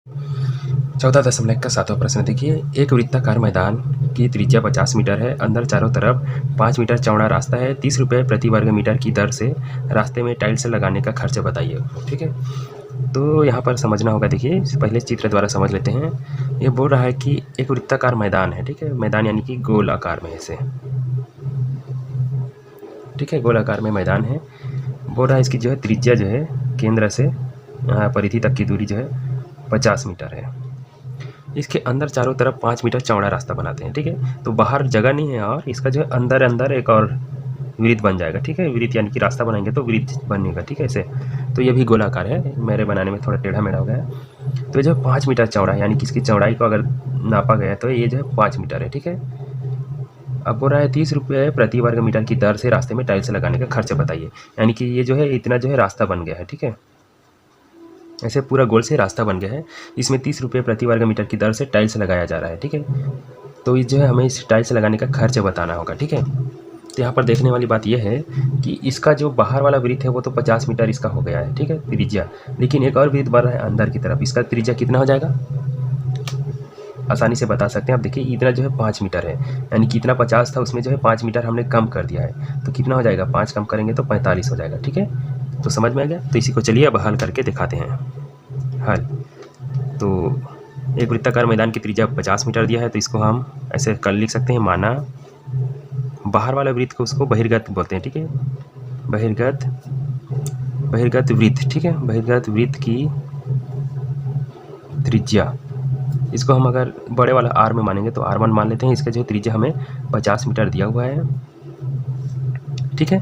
14.1 का 7वां प्रश्न देखिए, एक वृत्ताकार मैदान की त्रिज्या 50 मीटर है, अंदर चारों तरफ 5 मीटर चौड़ा रास्ता है, 30 रुपये प्रति वर्ग मीटर की दर से रास्ते में टाइल्स लगाने का खर्च बताइए। ठीक है, तो यहाँ पर समझना होगा। देखिए, पहले चित्र द्वारा समझ लेते हैं। ये बोल रहा है कि एक वृत्ताकार मैदान है। ठीक है, मैदान यानी कि गोल आकार में ऐसे, ठीक है, गोल आकार में मैदान है। बोल रहा है इसकी जो है त्रिज्या जो है केंद्र से यहाँ परिधि तक की दूरी जो है 50 मीटर है। इसके अंदर चारों तरफ 5 मीटर चौड़ा रास्ता बनाते हैं। ठीक है, तो बाहर जगह नहीं है और इसका जो है अंदर अंदर एक और वृत्त बन जाएगा। ठीक है, वृत्त यानी कि रास्ता बनाएंगे तो वृत्त बनेगा। ठीक है, ऐसे तो ये भी गोलाकार है, मेरे बनाने में थोड़ा टेढ़ा मेढ़ा हो गया है। तो ये जो 5 मीटर चौड़ा है, यानी कि इसकी चौड़ाई को अगर नापा गया तो ये जो है 5 मीटर है। ठीक है, अब बोल रहा है 30 रुपये प्रति वर्ग मीटर की दर से रास्ते में टाइल्स लगाने का खर्च बताइए। यानी कि ये जो है इतना जो है रास्ता बन गया है। ठीक है, ऐसे पूरा गोल से रास्ता बन गया है, इसमें 30 रुपये प्रति वर्ग मीटर की दर से टाइल्स लगाया जा रहा है। ठीक है, तो ये जो है हमें इस टाइल्स लगाने का खर्च बताना होगा। ठीक है, तो यहाँ पर देखने वाली बात यह है कि इसका जो बाहर वाला वृत्त है वो तो 50 मीटर इसका हो गया है। ठीक है, त्रिज्या, लेकिन एक और वृत्त बन रहा है अंदर की तरफ, इसका त्रिज्या कितना हो जाएगा आसानी से बता सकते हैं आप। देखिए, इतना जो है 5 मीटर है, यानी कि इतना 50 था, उसमें जो है 5 मीटर हमने कम कर दिया है, तो कितना हो जाएगा, 5 कम करेंगे तो 45 हो जाएगा। ठीक है, तो समझ में आ गया। तो इसी को चलिए अब हल करके दिखाते हैं। हल, तो एक वृत्ताकार मैदान की त्रिज्या 50 मीटर दिया है, तो इसको हम ऐसे कर लिख सकते हैं। माना बाहर वाला वृत्त को उसको बहिर्गत बोलते हैं। ठीक है, बहिर्गत वृत्त। ठीक है, बहिर्गत वृत्त की त्रिज्या, इसको हम अगर बड़े वाला आर में मानेंगे तो R1 मान लेते हैं। इसका जो त्रिज्या हमें 50 मीटर दिया हुआ है। ठीक है,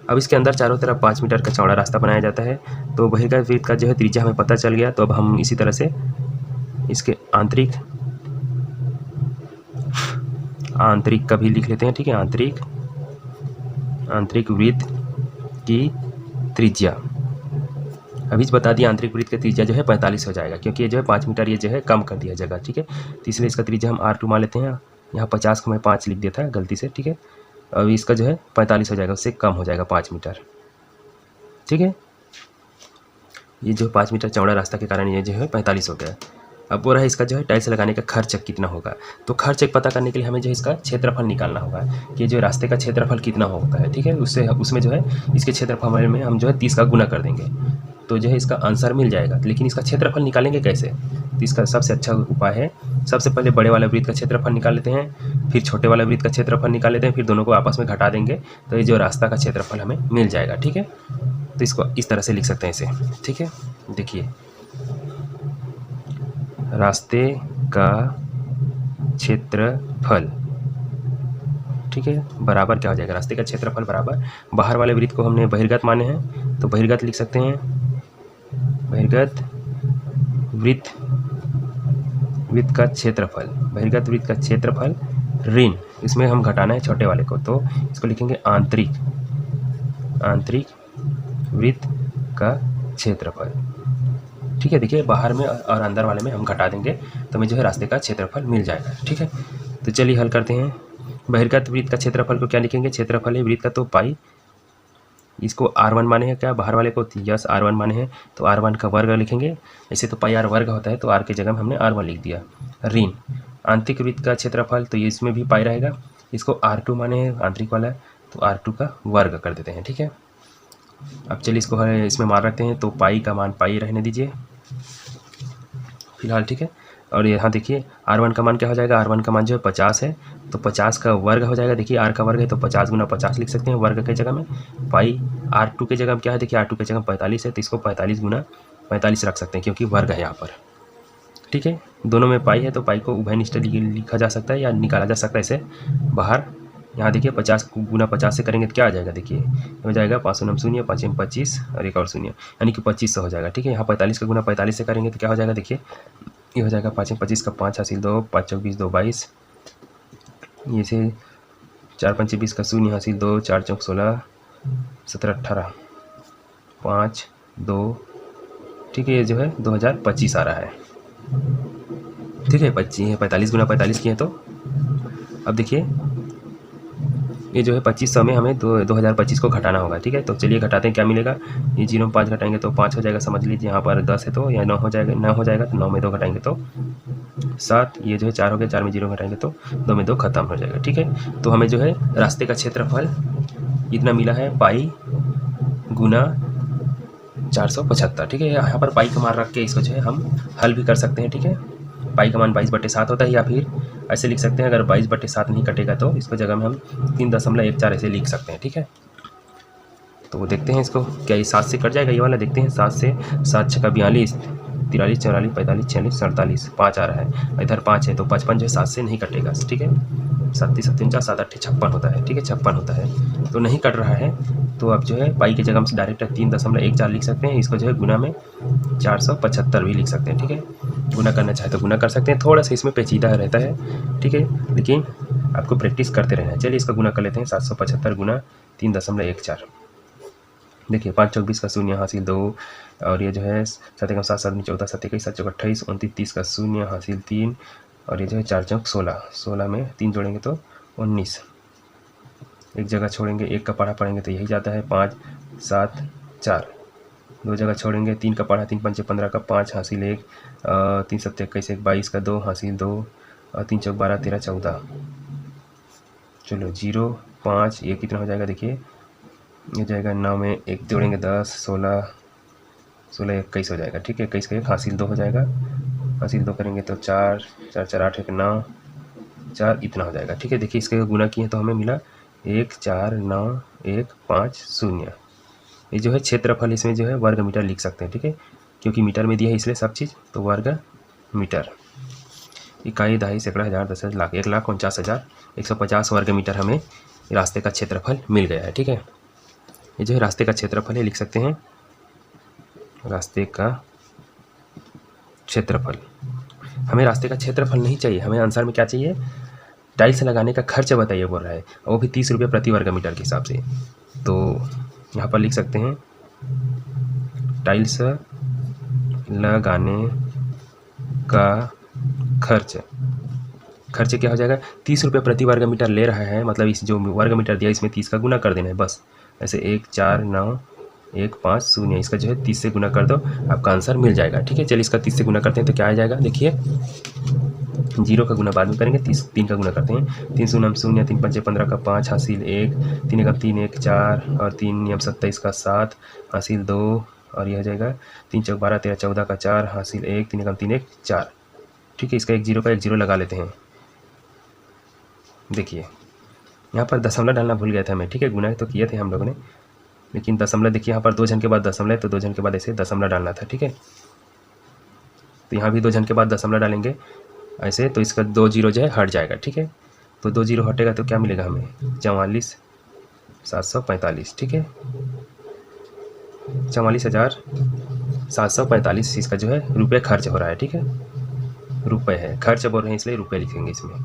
अब इसके अंदर चारों तरफ 5 मीटर का चौड़ा रास्ता बनाया जाता है, तो बहिर्गत वृत्त का जो है त्रिज्या हमें पता चल गया। तो अब हम इसी तरह से इसके आंतरिक का भी लिख लेते हैं। ठीक है, आंतरिक वृत्त की त्रिज्या, अभी बता दिया, आंतरिक वृत्त का त्रिज्या जो है 45 हो जाएगा, क्योंकि ये जो है 5 मीटर ये जो है कम कर दिया जगह। ठीक है, तो इसलिए इसका त्रिज्या हम R2 मान लेते हैं। यहाँ 50 को मैं 5 लिख दिया था गलती से। ठीक है, अब इसका जो है 45 हो जाएगा, उससे कम हो जाएगा 5 मीटर। ठीक है, ये जो 5 मीटर चौड़ा रास्ता के कारण ये जो है 45 हो गया। अब वो रहा इसका जो है टाइल्स लगाने का खर्च कितना होगा। तो खर्च पता करने के लिए हमें जो है इसका क्षेत्रफल निकालना होगा कि जो रास्ते का क्षेत्रफल कितना होता है। ठीक है, उसमें जो है इसके क्षेत्रफल में हम जो है 30 का गुना कर देंगे, तो जो है इसका आंसर मिल जाएगा। लेकिन इसका क्षेत्रफल निकालेंगे कैसे, तो इसका सबसे अच्छा उपाय है, सबसे पहले बड़े वाले वृत्त का क्षेत्रफल निकाल लेते हैं, फिर छोटे वाले वृत्त का क्षेत्रफल निकाल लेते हैं, फिर दोनों को आपस में घटा देंगे, तो ये जो रास्ता का क्षेत्रफल हमें मिल जाएगा। ठीक है, तो इसको इस तरह से लिख सकते हैं इसे। ठीक है, देखिए, रास्ते का क्षेत्रफल, ठीक है, बराबर क्या हो जाएगा, रास्ते का क्षेत्रफल बराबर, बाहर वाले वृत्त को हमने बहिर्गत माने हैं तो बहिर्गत लिख सकते हैं, बहिर्गत वृत्त का क्षेत्रफल, बहिर्गत वृत्त का क्षेत्रफल ऋण, इसमें हम घटाना है छोटे वाले को, तो इसको लिखेंगे आंतरिक वृत्त का क्षेत्रफल। ठीक है, देखिए बाहर में और अंदर वाले में हम घटा देंगे तो हमें जो है रास्ते का क्षेत्रफल मिल जाएगा। ठीक है, तो चलिए हल करते हैं। बहिर्गत वृत्त का क्षेत्रफल को क्या लिखेंगे, क्षेत्रफल है वृत्त का तो पाई, इसको R1 माने हैं, क्या बाहर वाले को यस R1 माने हैं, तो R1 का वर्ग लिखेंगे। ऐसे तो पाई R वर्ग होता है, तो R के जगह में हमने R1 लिख दिया। ऋण आंतरिक वृत्त का क्षेत्रफल, तो ये इसमें भी पाई रहेगा, इसको R2 माने हैं आंतरिक वाला, तो R2 का वर्ग कर देते हैं। ठीक है, अब चलिए इसको इसमें मान रखते हैं, तो पाई का मान पाई रहने दीजिए फिलहाल। ठीक है, और यहाँ देखिए R1 का मान क्या हो जाएगा, R1 का मान जो है 50 है, तो 50 का वर्ग हो जाएगा। देखिए R का वर्ग है तो 50 गुना 50 लिख सकते हैं वर्ग के जगह में। पाई R2 के जगह में क्या है, देखिए R2 के जगह 45 है, तो इसको 45 गुना 45 रख सकते हैं क्योंकि वर्ग है यहाँ पर। ठीक है, दोनों में पाई है तो पाई को उभयनिष्ठ लिखा जा सकता है या निकाला जा सकता है इसे बाहर। यहाँ देखिए 50 गुना 50 से करेंगे तो क्या आ जाएगा, देखिए हो जाएगा 5 9 0 5 25 और एक और शून्य, यानी कि 2500 हो जाएगा। ठीक है, यहाँ 45 का गुना 45 से करेंगे तो क्या हो जाएगा, देखिए ये हो जाएगा 5 25 का 5 हासिल 2, 5 चौक 20 2 22, ये से 4 5 20 का शून्य हासिल 2, 4 चौक 16 17 18 5 2। ठीक है, ये जो है 2025 आ रहा है। ठीक है, 45 गुना 45 किए तो अब देखिए ये जो है 2500 में हमें 2025 को घटाना होगा, ठीक है। तो चलिए घटाते हैं, क्या मिलेगा। ये 0 में 5 घटाएंगे तो 5 हो जाएगा, समझ लीजिए। यहाँ पर 10 है तो या 9 हो जाएगा, 9 हो जाएगा तो 9 में 2 घटाएंगे तो 7। ये जो है 4 हो गया, 4 में 0 घटाएंगे तो 2 में 2 खत्म हो जाएगा, ठीक है। तो हमें जो है रास्ते का क्षेत्रफल इतना मिला है, पाई गुना 475, ठीक है। यहाँ पर पाई का मान रख के इसको जो है हम हल भी कर सकते हैं, ठीक है। पाई का मान 22/7 होता है, या फिर ऐसे लिख सकते हैं, अगर 22/7 नहीं कटेगा तो इसको जगह में हम 3.14 ऐसे लिख सकते हैं, ठीक है। तो वो देखते हैं इसको, क्या ये 7 से कट जाएगा, ये वाला देखते हैं। 7 से 7 छक्का 42, 43, 44, 45, 46, 47, 5 आ रहा है, इधर 5 है तो 55 जो है 7 से नहीं कटेगा, ठीक है। 7 7 4 7 8 56 होता है, ठीक है, 56 होता है, तो नहीं कट रहा है। तो अब जो है पाई की जगह हम डायरेक्ट 3.14 लिख सकते हैं, इसको जो है गुना में 475 भी लिख सकते हैं, ठीक है। गुना करना चाहे तो गुना कर सकते हैं, थोड़ा सा इसमें पेचीदा रहता है, ठीक है, लेकिन आपको प्रैक्टिस करते रहना है। चलिए इसका गुना कर लेते हैं, 775 गुना 3.14। देखिए 5 चौक 20 का शून्य हासिल 2, और ये जो है 7 एकम 7 7 14 7 21 7 चौक 28 29 30 का शून्य हासिल 3, और ये जो है 4 चौक 16, 16 में 3 जोड़ेंगे तो 19, एक जगह छोड़ेंगे, एक का पढ़ा पढ़ेंगे तो यही जाता है 5 7 4, 2 जगह छोड़ेंगे, 3 का पढ़ा 3 पंचे 15 का 5 हासिल 1, 3 7 21 1 22 का 2 हासिल 2, और 3 चौक 12 13 14। चलो 0 5, ये कितना हो जाएगा, देखिए ये जाएगा 9 में 1 जोड़ेंगे 10 16 16 21 हो जाएगा, ठीक है। 21 का 1 हासिल 2 हो जाएगा, हासिल 2 करेंगे तो 4 4 4 8 1 9 4 इतना हो जाएगा, ठीक है। देखिए इसके गुना किए तो हमें मिला 1 4 9 1 5 0। ये जो है क्षेत्रफल, इसमें जो है वर्ग मीटर लिख सकते हैं, ठीक है, क्योंकि मीटर में दिया है इसलिए सब चीज़, तो वर्ग मीटर। इकाई दहाई सैकड़ा हज़ार 10 लाख 1,49,150 वर्ग मीटर हमें रास्ते का क्षेत्रफल मिल गया है, ठीक है। ये जो है रास्ते का क्षेत्रफल है, लिख सकते हैं रास्ते का क्षेत्रफल। हमें रास्ते का क्षेत्रफल नहीं चाहिए, हमें आंसर में क्या चाहिए, टाइल्स लगाने का खर्च बताइए बोल रहा है, वो भी 30 रुपये प्रति वर्ग मीटर के हिसाब से। तो यहाँ पर लिख सकते हैं टाइल्स लगाने का खर्च, खर्च क्या हो जाएगा, 30 रुपये प्रति वर्ग मीटर ले रहा है, मतलब इस जो वर्ग मीटर दिया इसमें 30 का गुना कर देना है बस। ऐसे 1 4 9 1 5 0, इसका जो है 30 से गुना कर दो, आपका आंसर मिल जाएगा, ठीक है। चलिए इसका 30 से गुना करते हैं तो क्या आ जाएगा, देखिए 0 का गुना बाद में करेंगे, 3 का गुना करते हैं, 3 शून्य 0 3 पंचे 15 का 5 हासिल 1, 3 एकम 3 1 4, और 3 नियम 27 का 7 हासिल 2, और यह हो जाएगा 3 चौक 12 13 14 का 4 हासिल 1, 3 एकम 3 1 4, ठीक है। इसका 1 0 का 1 0 लगा लेते हैं। देखिए यहाँ पर दशमलव डालना भूल गया था मैं, ठीक है, गुना तो किए थे हम लोगों ने, लेकिन दशमलव देखिए यहाँ पर 2 जन के बाद दशमलव, तो 2 जन के बाद ऐसे दशमलव डालना था, ठीक है। तो यहाँ भी 2 जन के बाद दशमलव डालेंगे ऐसे, तो इसका 2 0 जो है हट जाएगा, ठीक है। तो 2 0 हटेगा तो क्या मिलेगा हमें, 44,745, ठीक है, 44,745 इसका जो है रुपये खर्च हो रहा है, ठीक है, रुपये है, खर्च बोल रहे हैं इसलिए रुपये लिखेंगे इसमें,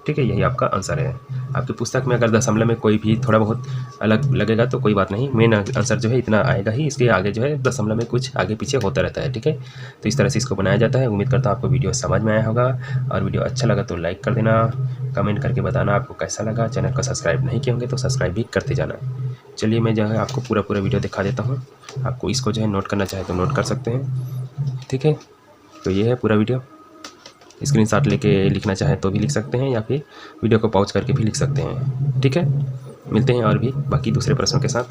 ठीक है। यही आपका आंसर है। आपकी पुस्तक में अगर दशमलव में कोई भी थोड़ा बहुत अलग लगेगा तो कोई बात नहीं, मेन आंसर जो है इतना आएगा ही, इसके आगे जो है दशमलव में कुछ आगे पीछे होता रहता है, ठीक है। तो इस तरह से इसको बनाया जाता है। उम्मीद करता हूँ आपको वीडियो समझ में आया होगा, और वीडियो अच्छा लगा तो लाइक कर देना, कमेंट करके बताना आपको कैसा लगा। चैनल को सब्सक्राइब नहीं किए होंगे तो सब्सक्राइब भी करते जाना। चलिए मैं जो है आपको पूरा वीडियो दिखा देता हूँ, आपको इसको जो है नोट करना चाहे तो नोट कर सकते हैं, ठीक है। तो ये है पूरा वीडियो, स्क्रीनशॉट लेके लिखना चाहे तो भी लिख सकते हैं, या फिर वीडियो को पॉज करके भी लिख सकते हैं, ठीक है। मिलते हैं और भी बाकी दूसरे प्रश्नों के साथ।